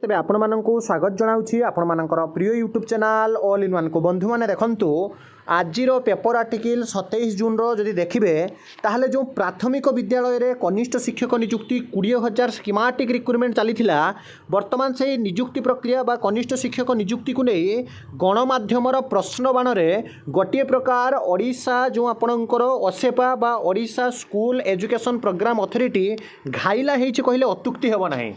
तेबे आपण माननकु स्वागत जनाउछि आपण मानकर प्रिय YouTube channel all in one को बंधु माने देखंतु आजिर पेपर आर्टिकल 27 जून रो जदि देखिबे ताहले जो प्राथमिक विद्यालय रे कनिष्ठ शिक्षक नियुक्ति 20,000 स्कीमेटिक रिक्रुटमेंट चलीथिला वर्तमान से नियुक्ति प्रक्रिया बा कनिष्ठ शिक्षक नियुक्ति को नहीं गणमाध्यमर प्रश्न बाण रे गोटे प्रकार ओडिशा जो आपणकर ओसेपा बा Odisha school education programme authority घाइला हेछि कहिले अत्युक्ति हेबो नाही।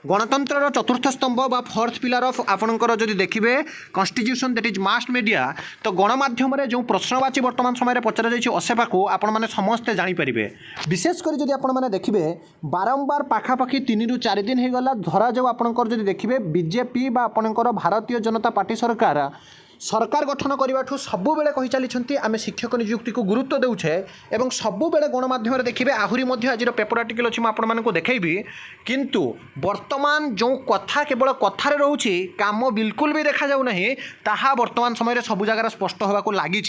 गणतंत्र चतुर्थ स्तंभ बा फोर्थ पिलर ऑफ आपणकर जदि देखिए constitution that is mass media तो गणमाध्यम जो प्रश्नवाची वर्तमान समय पचरा जाइए ओसेपा को आपण मैंने समस्ते जानीपारे विशेषकर जदि आपण मैंने देखिए बारंबार पाखापाखि 3 ରୁ 4 दिन होगला धरा जाऊ आपणकर जदि देखिए बीजेपी बा आपणकर भारतीय जनता पार्टी सरकार गठन करने सबु बेले कही चली आम शिक्षक नियुक्ति को गुरुत्व देउछे एवं सबु बेले गणमाध्यम देखिए आहरी आज पेपर आर्टिकल अच्छी मुझे देखी किंतु वर्तमान जो कथा केवल कथार रोचे काम बिल्कुल भी देखा जाऊ नहीं ताहा वर्तमान समय सब जगह स्पष्ट होगा लगी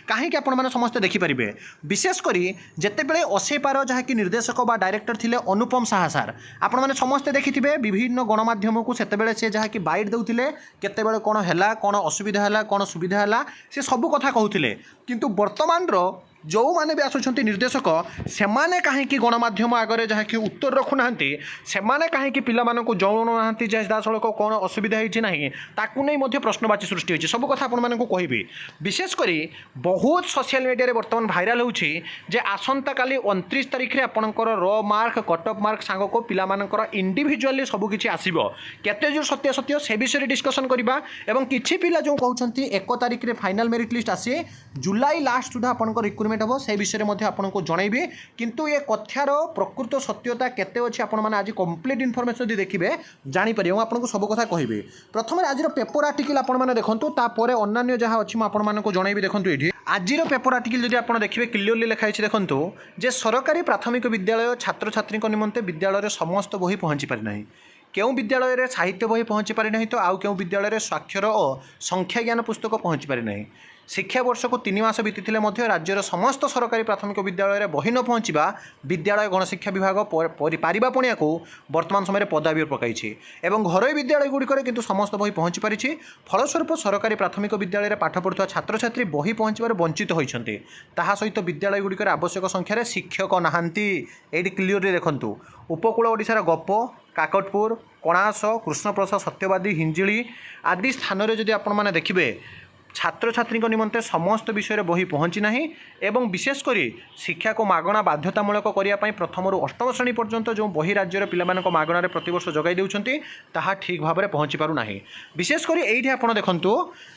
कहीं आपण समस्ते देखिपारे विशेषकर जितेबले ओसेपार जहाँकि निर्देशक बा डायरेक्टर थिले अनुपम साहा सार आपण मैंने समस्ते देखिथिबे विभिन्न गणमाध्यम को सेतेबेले से जहाँकि बाइट देउथिले केतेबेले कोन हैला कोन असुविधा हैला कौन सुविधा है से सबू कथा कहते किंतु वर्तमान जो मैंने भी आसुंच निर्देशक से माने कहीं गणमाध्यम आगे जहाँकि उत्तर रखुना से माने कहीं पिला जौन ना सीधासख कौन असुविधा होना नहीं प्रश्नवाची सृष्टि होती सब कथा आपण कहबी विशेषकर बहुत सोशल मीडिया बर्तमान भाइराल होची जे आसंता काली 29 तारिख में आपंकर र मार्क कट ऑफ मार्क सांग को पिलामानकर इंडिविजुअली सबकि आसो केते जो सत्य सत्य से विषय डिस्कसन करवा एवं किछि पिला जो कहते 1 तारिख में फाइनल मेरिट लिस्ट आसे जुलाई लास्ट सुधा आपंकर रिक्रुटमेंट हम से विषय में आपको जनइबी किंतु ये कथार प्रकृत सत्यता केते अच्छी आपण मैंने आज कंप्लीट इनफॉरमेशन यदि देखिए जानीपर आपको सब कथा कहबी प्रथम आज पेपर आर्टिकल आपने देखूँ तापर अन्य जहाँ अच्छी आपको जनइबी देखूँ ये आज पेपर आर्टिकल जब आप देखिए क्लियरली लिखाई देखूँ जे सरकारी प्राथमिक विद्यालय छात्र छात्री निमंते विद्यालय समस्त बही पहुँची पारिना क्यों विद्यालय में साहित्य बही पहुँची पारिना तो आउ क्यों विद्यालय स्वाक्षर और संख्या ज्ञान पुस्तक पहुँची पारिना शिक्षा वर्ष को 3 मास बीती राज्यर समस्त सरकारी प्राथमिक विद्यालय बही न पहुँचा विद्यालय गणशिक्षा विभाग पारिबापणिया को वर्तमान समय पदाबी पकई एवं घरोई विद्यालय गुड़िक किंतु समस्त बही पहुँची पारिछि फलस्वरूप सरकारी प्राथमिक विद्यालय में पाठ पढ़ुवा छात्र छात्री बही पहुँचार वंचित होती सहित विद्यालय गुड़िक आवश्यक संख्यार शिक्षक नहांती ये क्लीयरली देखूँ उपकूल ओडिशार गप काकटपुर कणास कृष्णप्रसाद सत्यवादी हिंजिली आदि स्थान में जदि आपण मैंने देखिए छात्र छात्री निमंते समस्त विषय बही पहुँची ना एवं विशेषकर शिक्षा को मागणा बाध्यतामूलक करने प्रथम रू 8म श्रेणी पर्यंत जो बही राज्यर पिलामानक मागणार प्रतिवर्ष जगाई देउछंती ताहा ठीक भाव में पहुँची पारु नाही विशेषकर ये आप देखूँ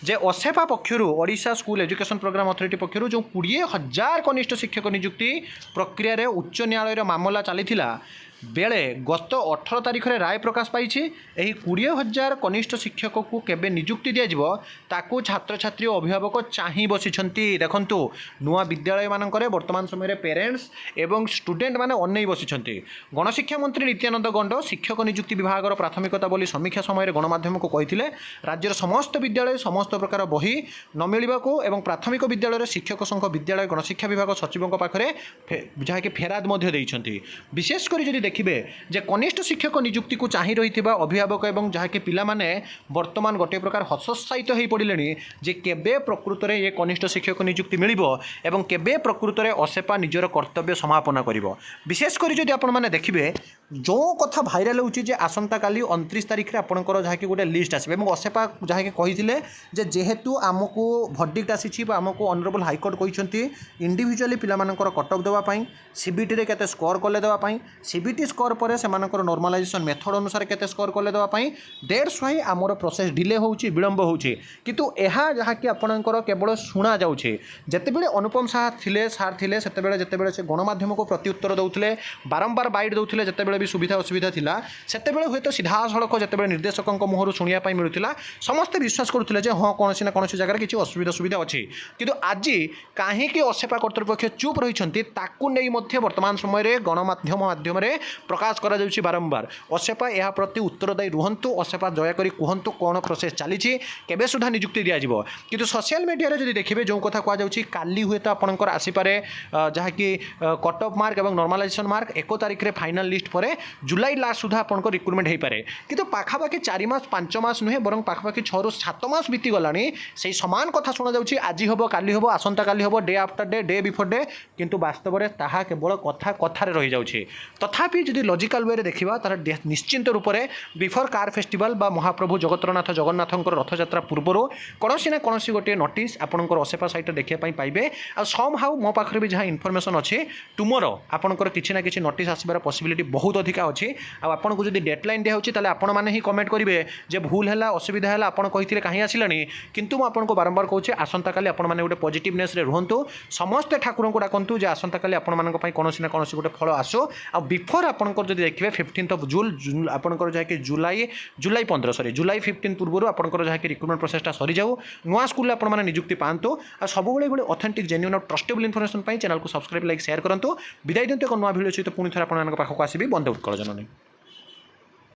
जे ओसेपा पक्षर Odisha school education programme authority पक्षर जो 20,000 कनिष्ठ शिक्षक नियुक्ति प्रक्रिया उच्च न्यायालय मामला चलीथिला बेले गत 18 तारिख में राय प्रकाश पाई 20,000 कनिष्ठ शिक्षक को केबे नियुक्ति दिज्व ताकू छात्र छात्री और अभिभावक चाह बसी देखु नुआ विद्यालय मानक वर्तमान समय पेरेन्ट्स एवं स्टूडेंट माने अनै बसी गणशिक्षा मंत्री नित्यानंद गंड शिक्षक नियुक्ति विभाग प्राथमिकता बोली समीक्षा समय गणमाध्यम को कही राज्यर समस्त विद्यालय समस्त प्रकार बही न मिलवा को एवं प्राथमिक विद्यालय शिक्षक संघ विद्यालय गणशिक्षा विभाग सचिवों पाखे जहाँकि फेराद विशेषकर जदि देखिए जे कनिष्ठ शिक्षक नियुक्ति को चाह रही अभिभावक एवं जहाँकि पिला माने वर्तमान गोटे प्रकार हतोत्साहित हो पड़े जे केबे प्रकृत में ये कनिष्ठ शिक्षक नियुक्ति मिल एवं केबे प्रकृत में ओसेपा निजर कर्तव्य समापन कर विशेषकर जदि आपण मैंने देखिए जो कथा भाइराल होची जे आसंता काली 29 तारिख में आपंकर जहाँकि गोटे लिस्ट आसबे ओसेपा जहाँकि कही जेहेतु आमको भर्डिक्ट आसी आमको ऑनरेबल हाईकोर्ट कहते इंडिविजुअली पिलामानकर कटअफ देवाई सीबीटी रे केते स्कोर कले देवाई सीबीटी स्कोर पर से नॉर्मलाइजेशन मेथड अनुसार केते स्कोर कले देवाई दैट्स व्हाई आमर प्रोसेस डिले होची विलंब होची किंतु एहा जहाँकि आपणकर केवल शुणा जाउछे जेतेबेले अनुपम साहा थिले सार थिले सेतेबेले जेतेबेले से गणमाध्यम को प्रत्युत्तर दउथिले बारंबार बाइट दउथिले जेतेबेले भी सुविधा असुविधा थिला सेतेबेले हुएत सीधा सड़क जेतेबेले निर्देशकों मुहर शुणिया पाई मिलुथिला समस्ते विश्वास करुथिले जे हाँ कौन ना कौन जगह किसी असुविधा सुविधा अच्छी किंतु आज कहीं ओसेपा कर्तृपक्ष चुप रही ताकू नहीं वर्तमान समय गणमाध्यम माध्यम प्रकाश କରାଯାଉଛି ବାରମ୍ବାର। ଅସେପା ଏହା ପ୍ରତି ଉତ୍ତରଦାୟୀ ରୁହନ୍ତୁ। ଅସେପା ଦୟାକରି କୁହନ୍ତୁ କ'ଣ ପ୍ରୋସେସ୍ ଚାଲିଛି, କେବେ ସୁଦ୍ଧା ନିଯୁକ୍ତି ଦିଆଯିବ। କିନ୍ତୁ ସୋସିଆଲ ମିଡ଼ିଆରେ ଯଦି ଦେଖିବେ ଯେଉଁ କଥା କୁହାଯାଉଛି କାଲି ହୁଏତ ଆପଣଙ୍କର ଆସିପାରେ ଯାହାକି କଟ୍ ଅଫ୍ ମାର୍କ ଏବଂ ନର୍ମାଲାଇଜେସନ୍ ମାର୍କ 1 ତାରିଖରେ ଫାଇନାଲ୍ লিস্ট ପରେ ଜୁଲାଇ ଲାଷ୍ଟ ସୁଦ୍ଧା ଆପଣଙ୍କ ରିକ୍ରୁଟମେଣ୍ଟ ହୋଇପାରେ। କିନ୍ତୁ ପାଖାପାଖି 4 ମାସ 5 ମାସ ନୁହେଁ ବରଂ ପାଖାପାଖି 6 ରୁ 7 ମାସ ବିତିଗଲାଣି ସେଇ ସମାନ କଥା ଶୁଣାଯାଉଛି ଆଜି ହେବ କାଲି ହେବ ଆସନ୍ତାକାଲି ହେବ day after day day before day, କିନ୍ତୁ ବାସ୍ତବରେ ତାହା କେବଳ କଥାରେ ରହିଯାଉଛି। ତଥାପି ଯଦି ଲଜିକାଲ ୱେରେ ଦେଖିବା ତାହେଲେ ନିଶ୍ଚିନ୍ତ ରୂପରେ ବିଫୋର କାର ଫେଷ୍ଟିଭାଲ ବା ମହାପ୍ରଭୁ ଜଗତରନାଥ ଜଗନ୍ନାଥଙ୍କର ରଥଯାତ୍ରା ପୂର୍ବରୁ କୌଣସି ନା କୌଣସି ଗୋଟିଏ ନୋଟିସ୍ ଆପଣଙ୍କର ଅସେପା ସାଇଟ୍ରେ ଦେଖିବା ପାଇଁ ପାଇବେ। ଆଉ ସମ୍ ହାଉ ମୋ ପାଖରେ ବି ଯାହା ଇନଫର୍ମେସନ୍ ଅଛି ଟୁମୋରୋ ଆପଣଙ୍କର କିଛି ନା କିଛି ନୋଟିସ୍ ଆସିବାର ପସିବିଲିଟି ବହୁତ ଅଧିକା ଅଛି। ଆଉ ଆପଣଙ୍କୁ ଯଦି ଡେଡଲାଇନ୍ ଦିଆହେଉଛି ତାହେଲେ ଆପଣମାନେ ହିଁ କମେଣ୍ଟ କରିବେ ଯେ ଭୁଲ ହେଲା ଅସୁବିଧା ହେଲା ଆପଣ କହିଥିଲେ କାହିଁ ଆସିଲାନି। କିନ୍ତୁ ମୁଁ ଆପଣଙ୍କୁ ବାରମ୍ବାର କହୁଛି ଆସନ୍ତାକାଲି ଆପଣମାନେ ଗୋଟେ ପଜିଟିଭନେସ୍ରେ ରୁହନ୍ତୁ। ସମସ୍ତେ ଠାକୁରଙ୍କୁ ଡାକନ୍ତୁ ଯେ ଆସନ୍ତାକାଲି ଆପଣମାନଙ୍କ ପାଇଁ କୌଣସି ନା କୌଣସି ଗୋଟେ ଫଳ ଆସୁ। ଆଉ ବିଫୋର ଆପଣଙ୍କର ଯଦି ଦେଖିବେ 15th of ଜୁନ୍ ଆପଣଙ୍କର ଯାହାକି ଜୁଲାଇ 15 ପୂର୍ବରୁ ଆପଣଙ୍କର ଯାହାକି ରିକ୍ରୁଟମେଣ୍ଟ ପ୍ରୋସେସଟା ସରିଯାଉ। ନୂଆ ସ୍କୁଲରେ ଆପଣମାନେ ନିଯୁକ୍ତି ପାଆନ୍ତୁ। ଆଉ ସବୁବେଳେ ଗୋଟେ ଅଥେଣ୍ଟିକ୍ ଜେନ୍ୟୁନ୍ ଆଉ ଟ୍ରଷ୍ଟେବଲ୍ ଇନଫର୍ମେସନ୍ ପାଇଁ ଚ୍ୟାନେଲକୁ ସବସ୍କ୍ରାଇବ୍ ଲାଇକ୍ ସେୟାର କରନ୍ତୁ। ବିଦାୟ ଦିଅନ୍ତୁ ଏକ ନୂଆ ଭିଡ଼ିଓ ସହିତ ପୁଣି ଥରେ ଆପଣମାନଙ୍କ ପାଖକୁ ଆସିବି। ବନ୍ଦେ ଉତ୍କଳ ଜନନୀ।